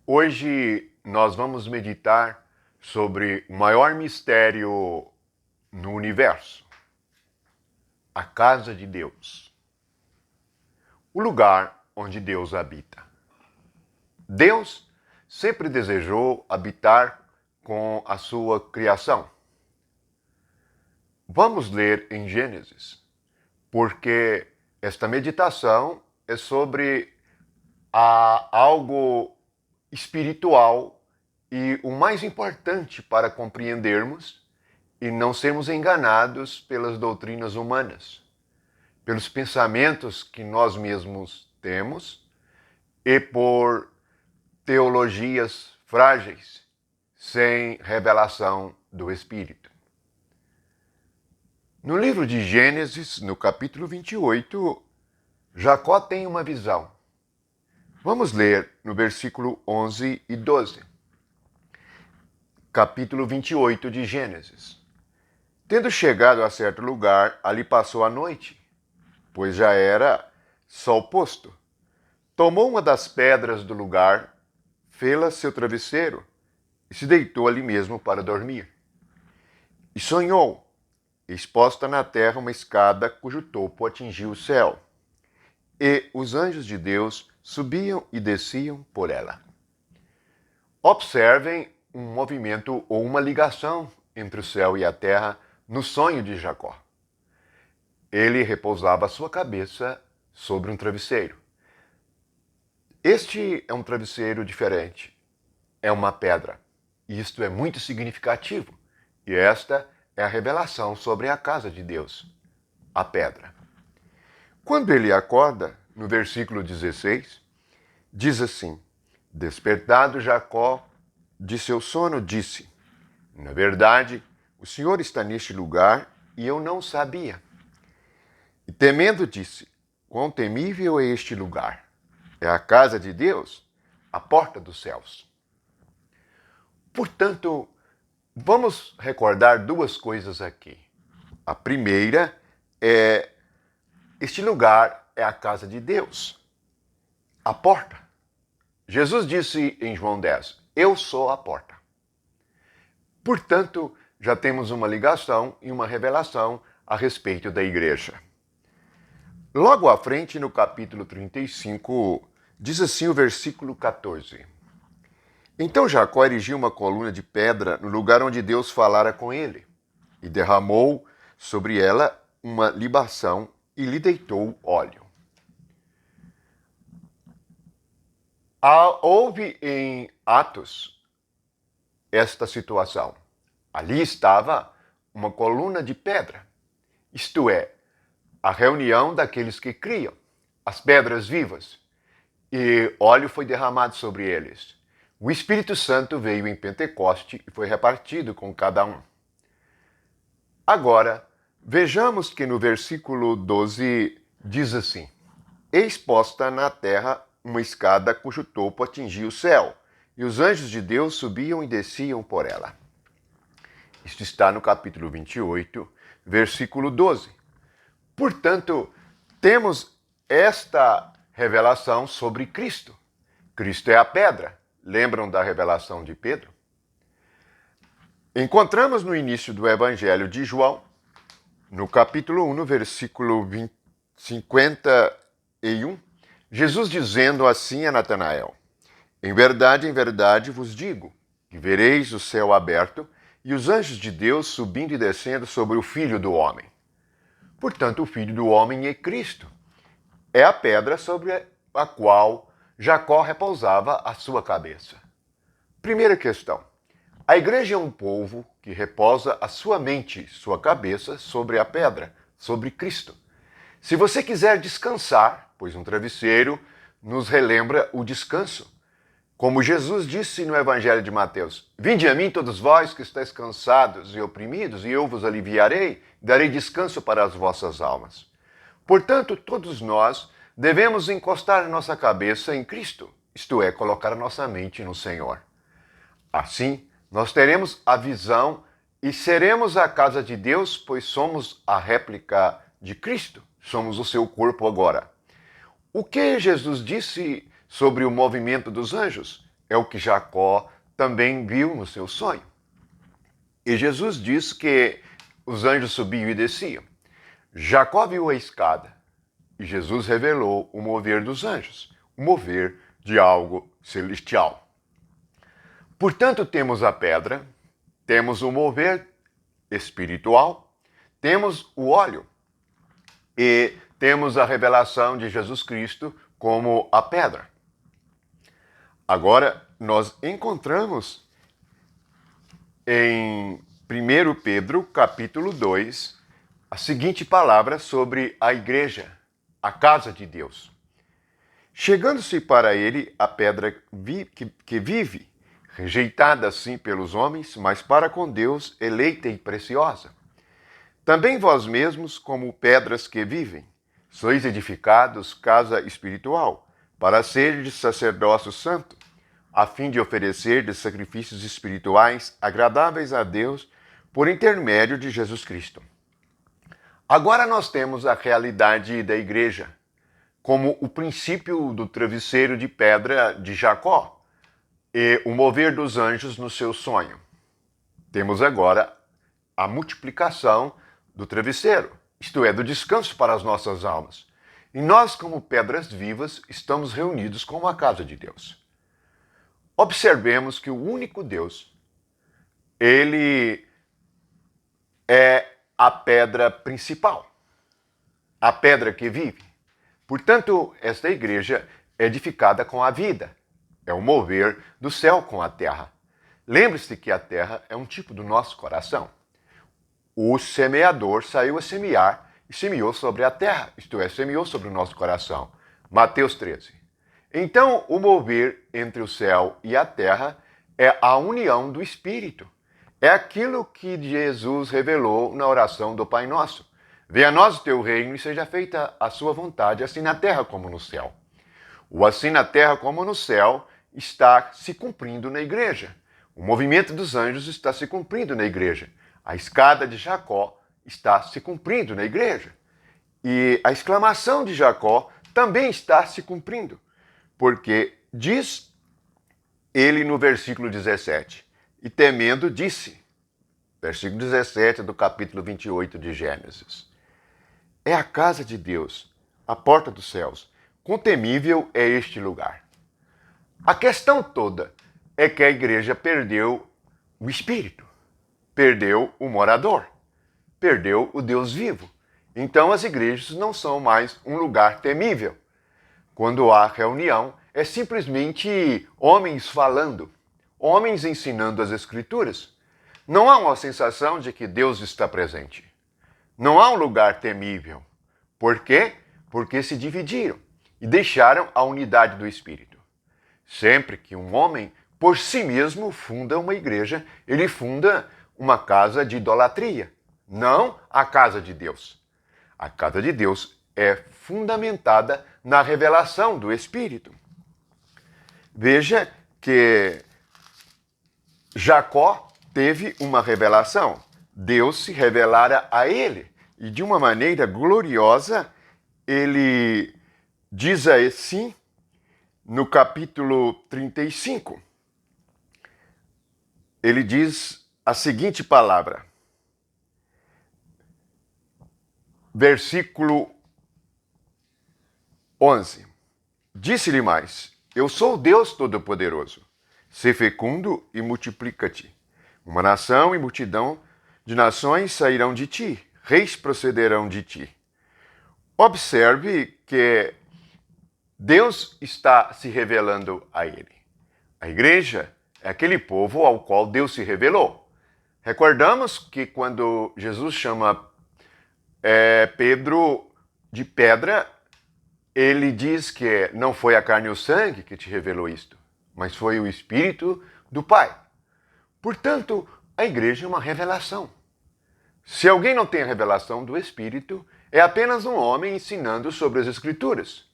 Hoje nós vamos meditar sobre o maior mistério no universo, a casa de Deus, o lugar onde Deus habita. Deus sempre desejou habitar com a sua criação. Vamos ler em Gênesis, porque esta meditação é sobre algo espiritual e o mais importante para compreendermos e não sermos enganados pelas doutrinas humanas, pelos pensamentos que nós mesmos temos e por teologias frágeis, sem revelação do Espírito. No livro de Gênesis, no capítulo 28, Jacó tem uma visão. Vamos ler no versículo 11 e 12. Capítulo 28 de Gênesis. Tendo chegado a certo lugar, ali passou a noite, pois já era sol posto. Tomou uma das pedras do lugar, fê-la seu travesseiro, e se deitou ali mesmo para dormir. E sonhou, exposta na terra uma escada cujo topo atingia o céu, e os anjos de Deus subiam e desciam por ela. Observem um movimento ou uma ligação entre o céu e a terra no sonho de Jacó. Ele repousava a sua cabeça sobre um travesseiro. Este é um travesseiro diferente. É uma pedra. Isto é muito significativo. E esta é a revelação sobre a casa de Deus, a pedra. Quando ele acorda, no versículo 16, diz assim: Despertado Jacó de seu sono, disse: Na verdade, o Senhor está neste lugar e eu não sabia. E temendo disse: Quão temível é este lugar! É a casa de Deus, a porta dos céus. Portanto, vamos recordar duas coisas aqui. A primeira é: este lugar é a casa de Deus, a porta. Jesus disse em João 10, eu sou a porta. Portanto, já temos uma ligação e uma revelação a respeito da igreja. Logo à frente, no capítulo 35, diz assim o versículo 14. Então Jacó erigiu uma coluna de pedra no lugar onde Deus falara com ele, e derramou sobre ela uma libação e lhe deitou óleo. Houve em Atos esta situação. Ali estava uma coluna de pedra, isto é, a reunião daqueles que criam, as pedras vivas, e óleo foi derramado sobre eles. O Espírito Santo veio em Pentecoste e foi repartido com cada um. Agora, vejamos que no versículo 12 diz assim: Eis posta na terra uma escada cujo topo atingia o céu, e os anjos de Deus subiam e desciam por ela. Isto está no capítulo 28, versículo 12. Portanto, temos esta revelação sobre Cristo. Cristo é a pedra. Lembram da revelação de Pedro? Encontramos no início do Evangelho de João, no capítulo 1, no versículo 51, Jesus dizendo assim a Natanael: em verdade vos digo, que vereis o céu aberto e os anjos de Deus subindo e descendo sobre o Filho do Homem. Portanto, o Filho do Homem é Cristo. É a pedra sobre a qual Jacó repousava a sua cabeça. Primeira questão. A igreja é um povo que repousa a sua mente, sua cabeça, sobre a pedra, sobre Cristo. Se você quiser descansar, pois um travesseiro nos relembra o descanso. Como Jesus disse no Evangelho de Mateus: Vinde a mim todos vós que estáis cansados e oprimidos, e eu vos aliviarei, darei descanso para as vossas almas. Portanto, todos nós devemos encostar nossa cabeça em Cristo, isto é, colocar a nossa mente no Senhor. Assim, nós teremos a visão e seremos a casa de Deus, pois somos a réplica de Cristo, somos o seu corpo agora. O que Jesus disse sobre o movimento dos anjos? é o que Jacó também viu no seu sonho. E Jesus diz que os anjos subiam e desciam. Jacó viu a escada e Jesus revelou o mover dos anjos, o mover de algo celestial. Portanto, temos a pedra, temos o mover espiritual, temos o óleo e temos a revelação de Jesus Cristo como a pedra. Agora, nós encontramos em 1 Pedro, capítulo 2, a seguinte palavra sobre a igreja, a casa de Deus. Chegando-se para ele a pedra que vive, rejeitada assim pelos homens, mas para com Deus eleita e preciosa. Também vós mesmos, como pedras que vivem, sois edificados casa espiritual, para seres sacerdócio santo, a fim de oferecer sacrifícios espirituais agradáveis a Deus por intermédio de Jesus Cristo. Agora nós temos a realidade da igreja, como o princípio do travesseiro de pedra de Jacó e o mover dos anjos no seu sonho. Temos agora a multiplicação do travesseiro, isto é, do descanso para as nossas almas. E nós, como pedras vivas, estamos reunidos como a casa de Deus. Observemos que o único Deus, ele é a pedra principal, a pedra que vive. Portanto, esta igreja é edificada com a vida, é o mover do céu com a terra. Lembre-se que a terra é um tipo do nosso coração. O semeador saiu a semear e semeou sobre a terra, isto é, semeou sobre o nosso coração. Mateus 13. Então, o mover entre o céu e a terra é a união do Espírito. É aquilo que Jesus revelou na oração do Pai Nosso. Venha a nós o teu reino e seja feita a sua vontade, assim na terra como no céu. O assim na terra como no céu está se cumprindo na igreja. O movimento dos anjos está se cumprindo na igreja. A escada de Jacó está se cumprindo na igreja. E a exclamação de Jacó também está se cumprindo. Porque diz ele no versículo 17, e temendo disse, versículo 17 do capítulo 28 de Gênesis, é a casa de Deus, a porta dos céus, quão temível é este lugar. A questão toda é que a igreja perdeu o Espírito, perdeu o morador, perdeu o Deus vivo. Então as igrejas não são mais um lugar temível. Quando há reunião, é simplesmente homens falando, homens ensinando as Escrituras. Não há uma sensação de que Deus está presente. Não há um lugar temível. Por quê? Porque se dividiram e deixaram a unidade do Espírito. Sempre que um homem, por si mesmo, funda uma igreja, ele funda uma casa de idolatria, não a casa de Deus. A casa de Deus é fundamentada na revelação do Espírito. Veja que Jacó teve uma revelação. Deus se revelara a ele. E de uma maneira gloriosa, ele diz assim, no capítulo 35, ele diz a seguinte palavra. Versículo 11. Disse-lhe mais, eu sou o Deus Todo-Poderoso. Sê fecundo e multiplica-te. Uma nação e multidão de nações sairão de ti, reis procederão de ti. Observe que Deus está se revelando a ele. A igreja é aquele povo ao qual Deus se revelou. Recordamos que quando Jesus chama Pedro de pedra, ele diz que não foi a carne e o sangue que te revelou isto, mas foi o Espírito do Pai. Portanto, a igreja é uma revelação. Se alguém não tem a revelação do Espírito, é apenas um homem ensinando sobre as Escrituras.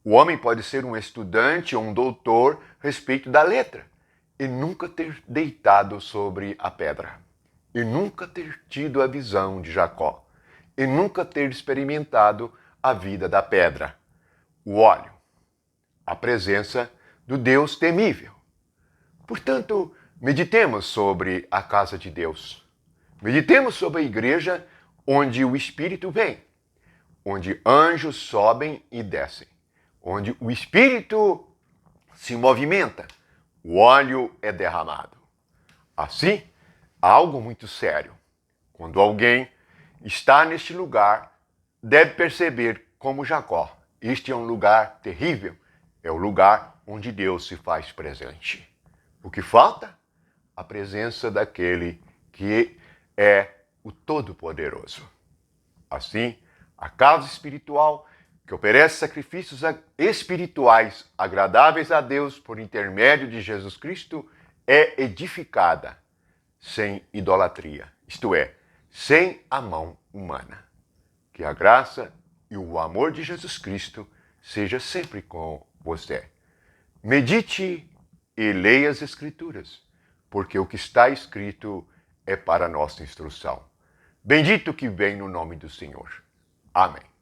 O homem pode ser um estudante ou um doutor a respeito da letra e nunca ter deitado sobre a pedra, e nunca ter tido a visão de Jacó, e nunca ter experimentado a vida da pedra, o óleo, a presença do Deus temível. Portanto, meditemos sobre a casa de Deus. Meditemos sobre a igreja onde o Espírito vem, onde anjos sobem e descem, onde o Espírito se movimenta, o óleo é derramado. Assim, há algo muito sério. Quando alguém está neste lugar, deve perceber como Jacó. Este é um lugar terrível, é o lugar onde Deus se faz presente. O que falta? A presença daquele que é o Todo-Poderoso. Assim, a casa espiritual, que oferece sacrifícios espirituais agradáveis a Deus por intermédio de Jesus Cristo, é edificada sem idolatria, isto é, sem a mão humana. Que a graça e o amor de Jesus Cristo seja sempre com você. Medite e leia as Escrituras, porque o que está escrito é para nossa instrução. Bendito que vem no nome do Senhor. Amém.